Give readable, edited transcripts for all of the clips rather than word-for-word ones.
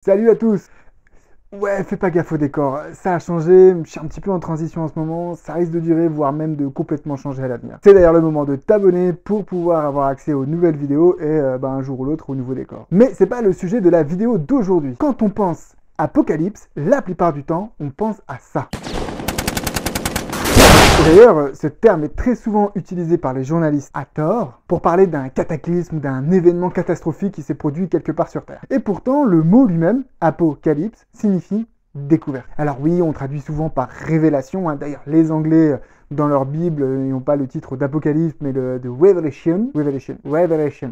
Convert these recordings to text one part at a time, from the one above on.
Salut à tous! Ouais, fais pas gaffe au décor, ça a changé, je suis un petit peu en transition en ce moment, ça risque de durer, voire même de complètement changer à l'avenir. C'est d'ailleurs le moment de t'abonner pour pouvoir avoir accès aux nouvelles vidéos et un jour ou l'autre au nouveau décor. Mais c'est pas le sujet de la vidéo d'aujourd'hui. Quand on pense apocalypse, la plupart du temps, on pense à ça. D'ailleurs, ce terme est très souvent utilisé par les journalistes à tort pour parler d'un cataclysme, d'un événement catastrophique qui s'est produit quelque part sur Terre. Et pourtant, le mot lui-même, apocalypse, signifie découverte. Alors oui, on traduit souvent par révélation. D'ailleurs, les Anglais, dans leur Bible, ils n'ont pas le titre d'Apocalypse, mais de Revelation. Révélation.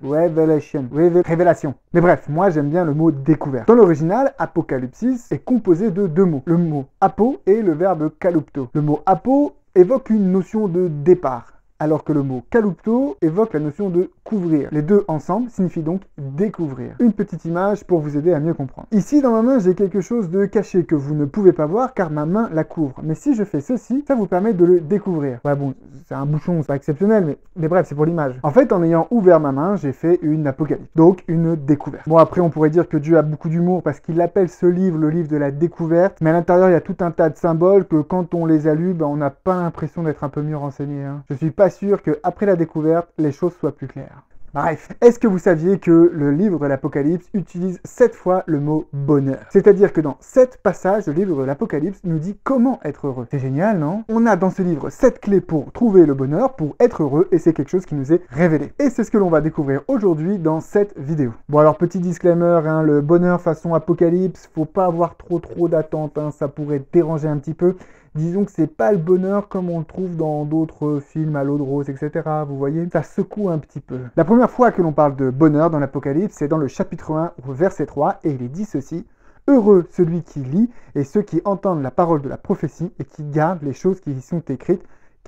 Mais bref, moi j'aime bien le mot découverte. Dans l'original, apocalypsis est composé de deux mots. Le mot apo et le verbe kalupto. Le mot apo évoque une notion de départ, alors que le mot kalupto évoque la notion de couvrir. Les deux ensemble signifient donc découvrir. Une petite image pour vous aider à mieux comprendre. Ici, dans ma main, j'ai quelque chose de caché que vous ne pouvez pas voir car ma main la couvre. Mais si je fais ceci, ça vous permet de le découvrir. Ouais, bon, c'est un bouchon, c'est pas exceptionnel, mais bref, c'est pour l'image. En fait, en ayant ouvert ma main, j'ai fait une apocalypse, donc une découverte. Bon, après, on pourrait dire que Dieu a beaucoup d'humour parce qu'il appelle ce livre le livre de la découverte, mais à l'intérieur, il y a tout un tas de symboles que quand on les a lus, on n'a pas l'impression d'être un peu mieux renseigné. Je suis pas sûr qu'après la découverte, les choses soient plus claires. Bref, est-ce que vous saviez que le livre de l'Apocalypse utilise 7 fois le mot bonheur? C'est-à-dire que dans 7 passages, le livre de l'Apocalypse nous dit comment être heureux. C'est génial, non? On a dans ce livre 7 clés pour trouver le bonheur, pour être heureux, et c'est quelque chose qui nous est révélé. Et c'est ce que l'on va découvrir aujourd'hui dans cette vidéo. Bon alors, petit disclaimer, le bonheur façon Apocalypse, faut pas avoir trop d'attentes, ça pourrait déranger un petit peu. Disons que c'est pas le bonheur comme on le trouve dans d'autres films à l'eau de rose, etc. Vous voyez, ça secoue un petit peu. La première fois que l'on parle de bonheur dans l'Apocalypse, c'est dans le chapitre 1, au verset 3, et il est dit ceci: heureux celui qui lit et ceux qui entendent la parole de la prophétie et qui gardent les choses qui y sont écrites.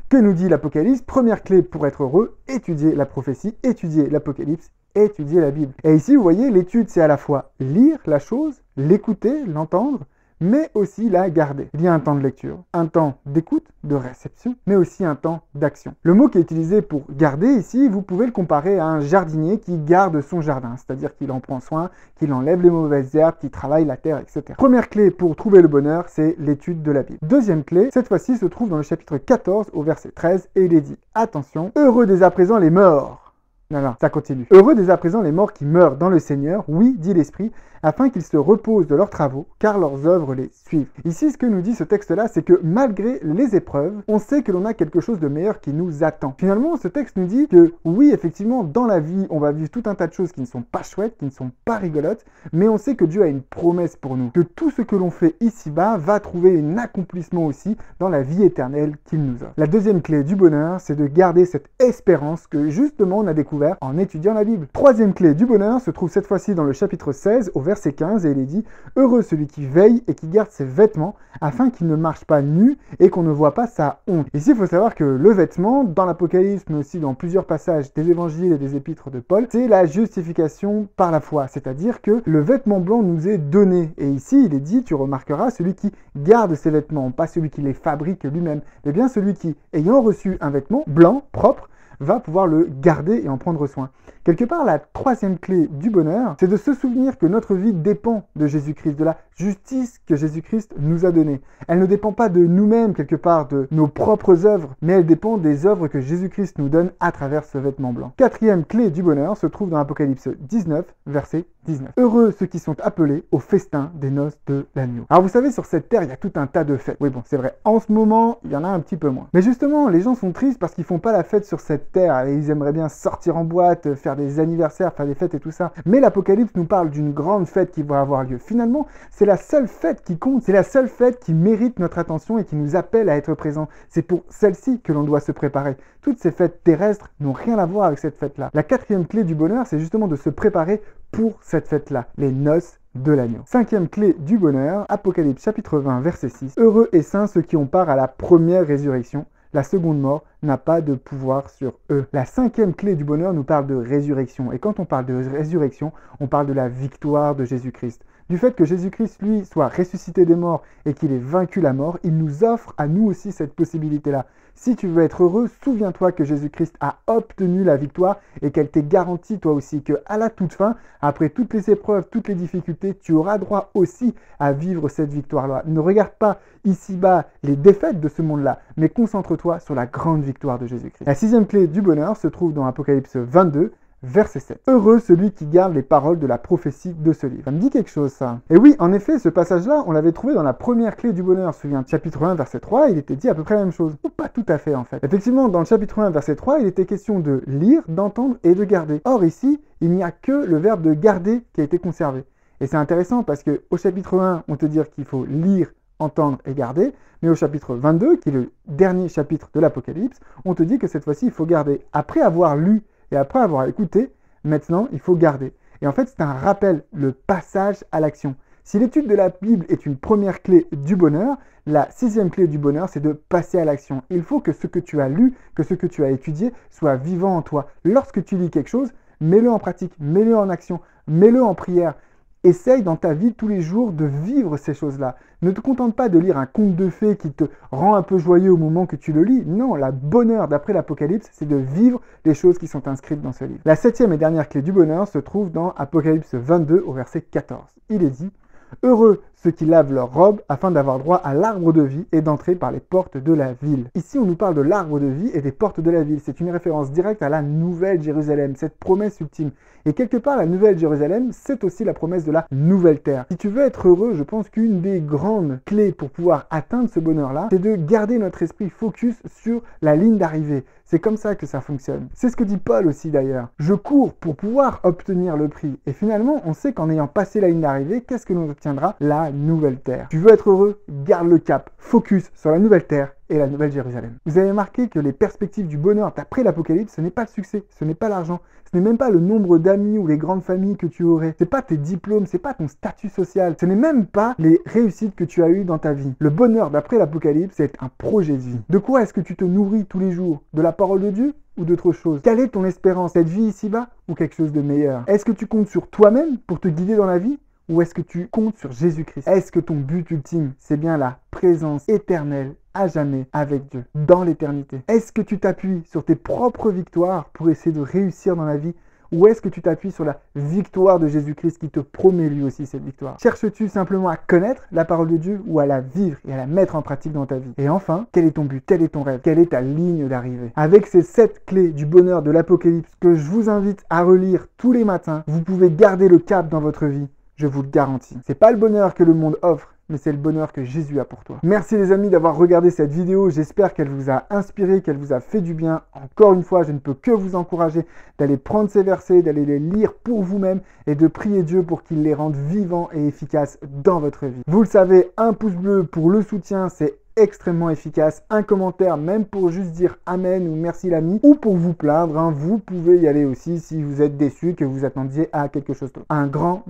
Que nous dit l'Apocalypse? Première clé pour être heureux, étudier la prophétie, étudier l'Apocalypse, étudier la Bible. Et ici, vous voyez, l'étude, c'est à la fois lire la chose, l'écouter, l'entendre, mais aussi la garder. Il y a un temps de lecture, un temps d'écoute, de réception, mais aussi un temps d'action. Le mot qui est utilisé pour garder ici, vous pouvez le comparer à un jardinier qui garde son jardin, c'est-à-dire qu'il en prend soin, qu'il enlève les mauvaises herbes, qu'il travaille la terre, etc. Première clé pour trouver le bonheur, c'est l'étude de la Bible. Deuxième clé, cette fois-ci, se trouve dans le chapitre 14 au verset 13, et il est dit, attention, heureux dès à présent les morts. Non, ça continue. Heureux dès à présent les morts qui meurent dans le Seigneur, oui, dit l'Esprit, afin qu'ils se reposent de leurs travaux, car leurs œuvres les suivent. Ici, ce que nous dit ce texte-là, c'est que malgré les épreuves, on sait que l'on a quelque chose de meilleur qui nous attend. Finalement, ce texte nous dit que oui, effectivement, dans la vie, on va vivre tout un tas de choses qui ne sont pas chouettes, qui ne sont pas rigolotes, mais on sait que Dieu a une promesse pour nous, que tout ce que l'on fait ici-bas va trouver un accomplissement aussi dans la vie éternelle qu'il nous offre. La deuxième clé du bonheur, c'est de garder cette espérance que justement on a découvert en étudiant la Bible. Troisième clé du bonheur se trouve cette fois-ci dans le chapitre 16 au verset 15 et il est dit « Heureux celui qui veille et qui garde ses vêtements afin qu'il ne marche pas nu et qu'on ne voit pas sa honte. » Ici, il faut savoir que le vêtement, dans l'Apocalypse, mais aussi dans plusieurs passages des évangiles et des épîtres de Paul, c'est la justification par la foi. C'est-à-dire que le vêtement blanc nous est donné. Et ici, il est dit, tu remarqueras, celui qui garde ses vêtements, pas celui qui les fabrique lui-même, mais bien celui qui, ayant reçu un vêtement blanc, propre, va pouvoir le garder et en prendre soin. Quelque part, la troisième clé du bonheur, c'est de se souvenir que notre vie dépend de Jésus-Christ, de la justice que Jésus-Christ nous a donnée. Elle ne dépend pas de nous-mêmes, quelque part, de nos propres œuvres, mais elle dépend des œuvres que Jésus-Christ nous donne à travers ce vêtement blanc. Quatrième clé du bonheur se trouve dans Apocalypse 19, verset 19. Heureux ceux qui sont appelés au festin des noces de l'agneau. Alors vous savez, sur cette terre, il y a tout un tas de fêtes. Oui bon, c'est vrai, en ce moment, il y en a un petit peu moins. Mais justement, les gens sont tristes parce qu'ils font pas la fête sur cette terre et ils aimeraient bien sortir en boîte, faire des anniversaires, faire des fêtes et tout ça. Mais l'Apocalypse nous parle d'une grande fête qui va avoir lieu. Finalement, c'est la seule fête qui compte, c'est la seule fête qui mérite notre attention et qui nous appelle à être présents. C'est pour celle-ci que l'on doit se préparer. Toutes ces fêtes terrestres n'ont rien à voir avec cette fête-là. La quatrième clé du bonheur, c'est justement de se préparer pour cette fête-là, les noces de l'agneau. Cinquième clé du bonheur, Apocalypse chapitre 20, verset 6. Heureux et saints ceux qui ont part à la première résurrection. La seconde mort n'a pas de pouvoir sur eux. La cinquième clé du bonheur nous parle de résurrection. Et quand on parle de résurrection, on parle de la victoire de Jésus-Christ. du fait que Jésus-Christ, lui, soit ressuscité des morts et qu'il ait vaincu la mort, il nous offre à nous aussi cette possibilité-là. Si tu veux être heureux, souviens-toi que Jésus-Christ a obtenu la victoire et qu'elle t'est garantie toi aussi, qu'à la toute fin, après toutes les épreuves, toutes les difficultés, tu auras droit aussi à vivre cette victoire-là. Ne regarde pas ici-bas les défaites de ce monde-là, mais concentre-toi sur la grande victoire de Jésus-Christ. La 6e clé du bonheur se trouve dans Apocalypse 22, Verset 7. Heureux celui qui garde les paroles de la prophétie de ce livre. Ça me dit quelque chose, ça. Et oui, en effet, ce passage-là, on l'avait trouvé dans la première clé du bonheur. Souviens, chapitre 1, verset 3, il était dit à peu près la même chose. Ou pas tout à fait, en fait. Effectivement, dans le chapitre 1, verset 3, il était question de lire, d'entendre et de garder. Or, ici, il n'y a que le verbe de garder qui a été conservé. Et c'est intéressant parce que au chapitre 1, on te dit qu'il faut lire, entendre et garder. Mais au chapitre 22, qui est le dernier chapitre de l'Apocalypse, on te dit que cette fois-ci, il faut garder. Après avoir lu et après avoir écouté, maintenant, il faut garder. Et en fait, c'est un rappel, le passage à l'action. Si l'étude de la Bible est une première clé du bonheur, la 6e clé du bonheur, c'est de passer à l'action. Il faut que ce que tu as lu, que ce que tu as étudié, soit vivant en toi. Lorsque tu lis quelque chose, mets-le en pratique, mets-le en action, mets-le en prière. Essaye dans ta vie tous les jours de vivre ces choses-là. Ne te contente pas de lire un conte de fées qui te rend un peu joyeux au moment que tu le lis. Non, le bonheur d'après l'Apocalypse, c'est de vivre les choses qui sont inscrites dans ce livre. La 7e et dernière clé du bonheur se trouve dans Apocalypse 22 au verset 14. Il est dit « Heureux ceux qui lavent leurs robes afin d'avoir droit à l'arbre de vie et d'entrer par les portes de la ville. » Ici, on nous parle de l'arbre de vie et des portes de la ville. C'est une référence directe à la Nouvelle Jérusalem, cette promesse ultime. Et quelque part, la Nouvelle Jérusalem, c'est aussi la promesse de la Nouvelle Terre. Si tu veux être heureux, je pense qu'une des grandes clés pour pouvoir atteindre ce bonheur-là, c'est de garder notre esprit focus sur la ligne d'arrivée. C'est comme ça que ça fonctionne. C'est ce que dit Paul aussi d'ailleurs. Je cours pour pouvoir obtenir le prix. Et finalement, on sait qu'en ayant passé la ligne d'arrivée, qu'est-ce que l'on obtiendra? La Nouvelle Terre. Tu veux être heureux? Garde le cap. Focus sur la Nouvelle Terre et la Nouvelle Jérusalem. Vous avez remarqué que les perspectives du bonheur d'après l'Apocalypse, ce n'est pas le succès, ce n'est pas l'argent, ce n'est même pas le nombre d'amis ou les grandes familles que tu aurais, c'est pas tes diplômes, c'est pas ton statut social, ce n'est même pas les réussites que tu as eues dans ta vie. Le bonheur d'après l'Apocalypse, c'est un projet de vie. De quoi est-ce que tu te nourris tous les jours? De la parole de Dieu ou d'autre chose? Quelle est ton espérance? Cette vie ici-bas ou quelque chose de meilleur? Est-ce que tu comptes sur toi-même pour te guider dans la vie? Ou est-ce que tu comptes sur Jésus-Christ? Est-ce que ton but ultime, c'est bien la présence éternelle à jamais avec Dieu, dans l'éternité? Est-ce que tu t'appuies sur tes propres victoires pour essayer de réussir dans la vie? Ou est-ce que tu t'appuies sur la victoire de Jésus-Christ qui te promet lui aussi cette victoire? Cherches-tu simplement à connaître la parole de Dieu ou à la vivre et à la mettre en pratique dans ta vie? Et enfin, quel est ton but? Quel est ton rêve? Quelle est ta ligne d'arrivée? Avec ces 7 clés du bonheur de l'Apocalypse que je vous invite à relire tous les matins, vous pouvez garder le cap dans votre vie. Je vous le garantis. C'est pas le bonheur que le monde offre, mais c'est le bonheur que Jésus a pour toi. Merci les amis d'avoir regardé cette vidéo. J'espère qu'elle vous a inspiré, qu'elle vous a fait du bien. Encore une fois, je ne peux que vous encourager d'aller prendre ces versets, d'aller les lire pour vous-même et de prier Dieu pour qu'il les rende vivants et efficaces dans votre vie. Vous le savez, un pouce bleu pour le soutien, c'est extrêmement efficace. Un commentaire, même pour juste dire amen ou merci l'ami, ou pour vous plaindre, hein, vous pouvez y aller aussi si vous êtes déçu, que vous attendiez à quelque chose d'autre. Un grand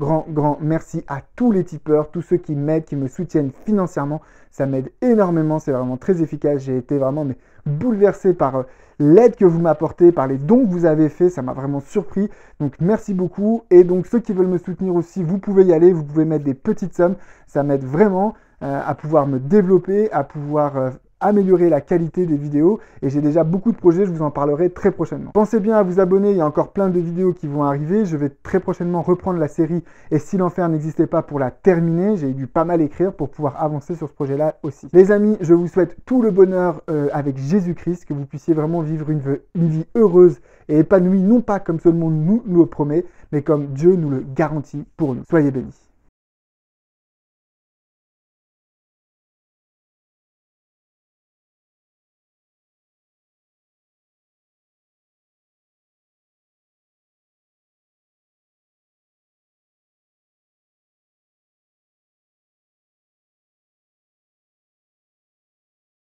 merci à tous les tipeurs, tous ceux qui m'aident, qui me soutiennent financièrement. Ça m'aide énormément, c'est vraiment très efficace. J'ai été vraiment bouleversé par l'aide que vous m'apportez, par les dons que vous avez fait, ça m'a vraiment surpris. Donc merci beaucoup. Et donc ceux qui veulent me soutenir aussi, vous pouvez y aller, vous pouvez mettre des petites sommes, ça m'aide vraiment à pouvoir me développer, à pouvoir améliorer la qualité des vidéos et j'ai déjà beaucoup de projets, je vous en parlerai très prochainement. Pensez bien à vous abonner, il y a encore plein de vidéos qui vont arriver, je vais très prochainement reprendre la série Et si l'enfer n'existait pas pour la terminer, j'ai dû pas mal écrire pour pouvoir avancer sur ce projet-là aussi. Les amis, je vous souhaite tout le bonheur avec Jésus-Christ, que vous puissiez vraiment vivre une vie heureuse et épanouie, non pas comme ce monde nous le promet, mais comme Dieu nous le garantit pour nous. Soyez bénis.